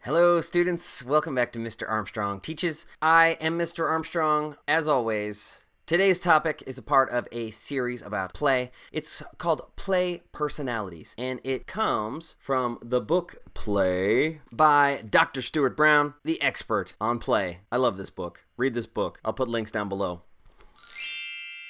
Hello, students. Welcome back to Mr. Armstrong Teaches. I am Mr. Armstrong, as always. Today's topic is a part of a series about play. It's called Play Personalities, and it comes from the book Play by Dr. Stuart Brown, the expert on play. I love this book. Read this book. I'll put links down below.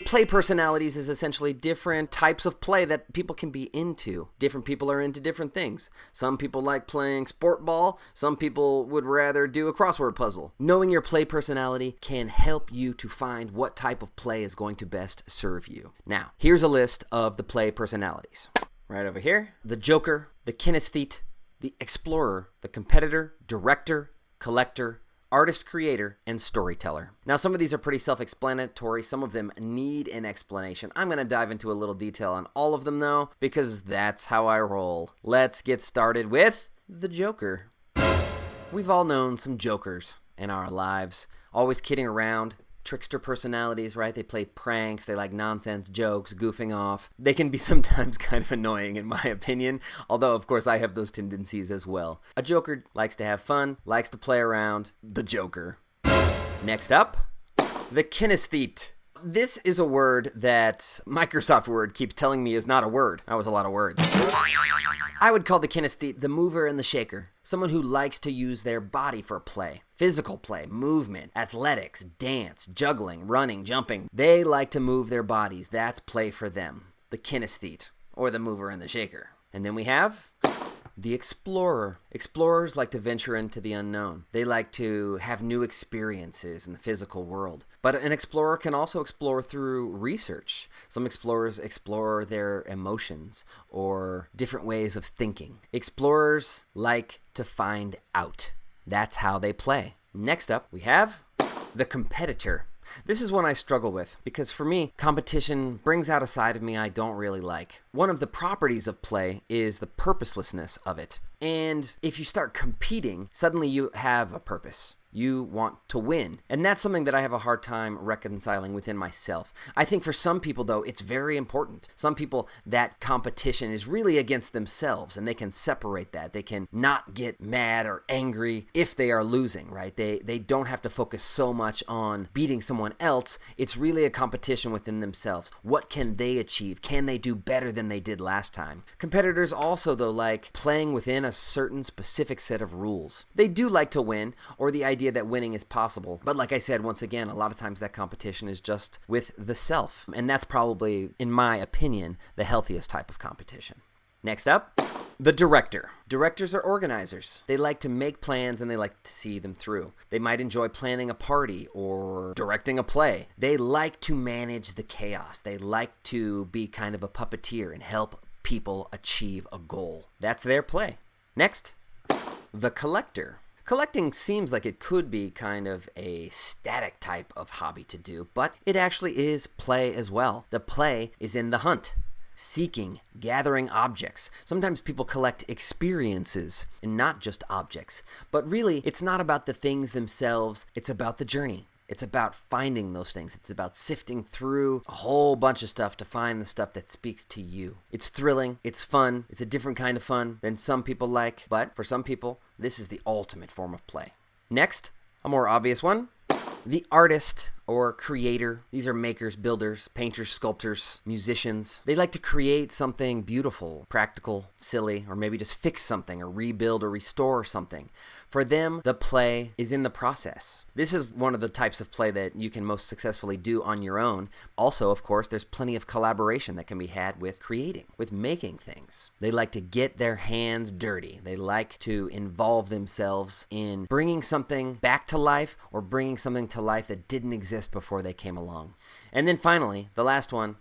Play personalities is essentially different types of play that people can be into. Different people are into different things. Some people like playing sport ball. Some people would rather do a crossword puzzle. Knowing your play personality can help you to find what type of play is going to best serve you. Now, here's a list of the play personalities. Right over here, the Joker, the Kinesthete, the Explorer, the Competitor, Director, Collector, Artist, Creator, and Storyteller. Now, some of these are pretty self-explanatory. Some of them need an explanation. I'm going to dive into a little detail on all of them, though, because that's how I roll. Let's get started with the Joker. We've all known some jokers in our lives, always kidding around. Trickster personalities, right? They play pranks, they like nonsense jokes, goofing off. They can be sometimes kind of annoying in my opinion, although of course I have those tendencies as well. A joker likes to have fun, likes to play around. The Joker. Next up, the Kinesthete. This is a word that Microsoft Word keeps telling me is not a word. That was a lot of words. I would call the Kinesthete the mover and the shaker. Someone who likes to use their body for play. Physical play, movement, athletics, dance, juggling, running, jumping. They like to move their bodies. That's play for them. The Kinesthete, or the mover and the shaker. And then we have the Explorer. Explorers like to venture into the unknown. They like to have new experiences in the physical world. But an explorer can also explore through research. Some explorers explore their emotions or different ways of thinking. Explorers like to find out. That's how they play. Next up, we have the Competitor. This is one I struggle with because for me, competition brings out a side of me I don't really like. One of the properties of play is the purposelessness of it. And if you start competing, suddenly you have a purpose. You want to win. And that's something that I have a hard time reconciling within myself. I think for some people, though, it's very important. Some people, that competition is really against themselves, and they can separate that. They can not get mad or angry if they are losing, right? They don't have to focus so much on beating someone else. It's really a competition within themselves. What can they achieve? Can they do better than they did last time? Competitors also, though, like playing within a certain specific set of rules. They do like to win, or the idea that winning is possible. But like I said, once again, a lot of times that competition is just with the self. And that's probably, in my opinion, the healthiest type of competition. Next up, the Director. Directors are organizers. They like to make plans and they like to see them through. They might enjoy planning a party or directing a play. They like to manage the chaos. They like to be kind of a puppeteer and help people achieve a goal. That's their play. Next, the Collector. Collecting seems like it could be kind of a static type of hobby to do, but it actually is play as well. The play is in the hunt, seeking, gathering objects. Sometimes people collect experiences and not just objects. But really, it's not about the things themselves, it's about the journey. It's about finding those things. It's about sifting through a whole bunch of stuff to find the stuff that speaks to you. It's thrilling. It's fun. It's a different kind of fun than some people like. But for some people, this is the ultimate form of play. Next, a more obvious one, the Artist or Creator. These are makers, builders, painters, sculptors, musicians. They like to create something beautiful, practical, silly, or maybe just fix something or rebuild or restore something. For them, the play is in the process. This is one of the types of play that you can most successfully do on your own. Also, of course, there's plenty of collaboration that can be had with creating, with making things. They like to get their hands dirty. They like to involve themselves in bringing something back to life or bringing something to life that didn't exist before they came along. And then finally, the last one,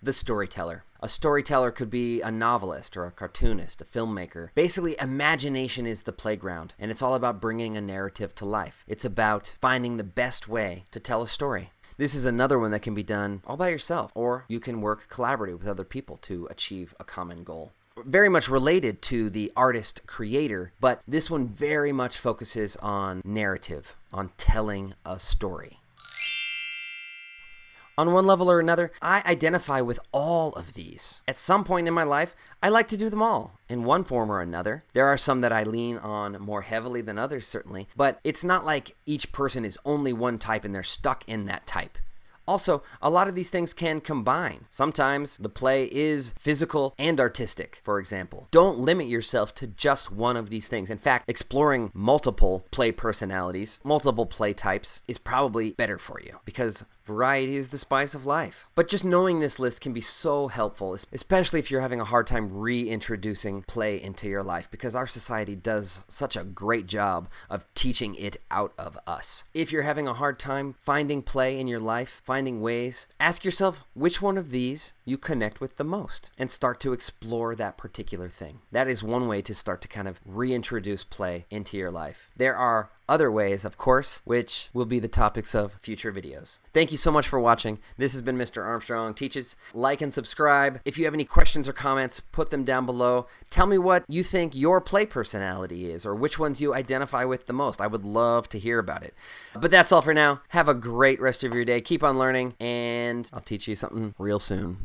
the Storyteller. A storyteller could be a novelist or a cartoonist, a filmmaker. Basically, imagination is the playground, and it's all about bringing a narrative to life. It's about finding the best way to tell a story. This is another one that can be done all by yourself, or you can work collaboratively with other people to achieve a common goal. Very much related to the artist-creator, but this one very much focuses on narrative, on telling a story. On one level or another, I identify with all of these. At some point in my life, I like to do them all in one form or another. There are some that I lean on more heavily than others, certainly, but it's not like each person is only one type and they're stuck in that type. Also, a lot of these things can combine. Sometimes the play is physical and artistic, for example. Don't limit yourself to just one of these things. In fact, exploring multiple play personalities, multiple play types is probably better for you because variety is the spice of life. But just knowing this list can be so helpful, especially if you're having a hard time reintroducing play into your life, because our society does such a great job of teaching it out of us. If you're having a hard time finding play in your life, finding ways, ask yourself which one of these you connect with the most and start to explore that particular thing. That is one way to start to kind of reintroduce play into your life. There are other ways, of course, which will be the topics of future videos. Thank you so much for watching. This has been Mr. Armstrong Teaches. Like and subscribe. If you have any questions or comments, put them down below. Tell me what you think your play personality is or which ones you identify with the most. I would love to hear about it. But that's all for now. Have a great rest of your day. Keep on learning, and I'll teach you something real soon.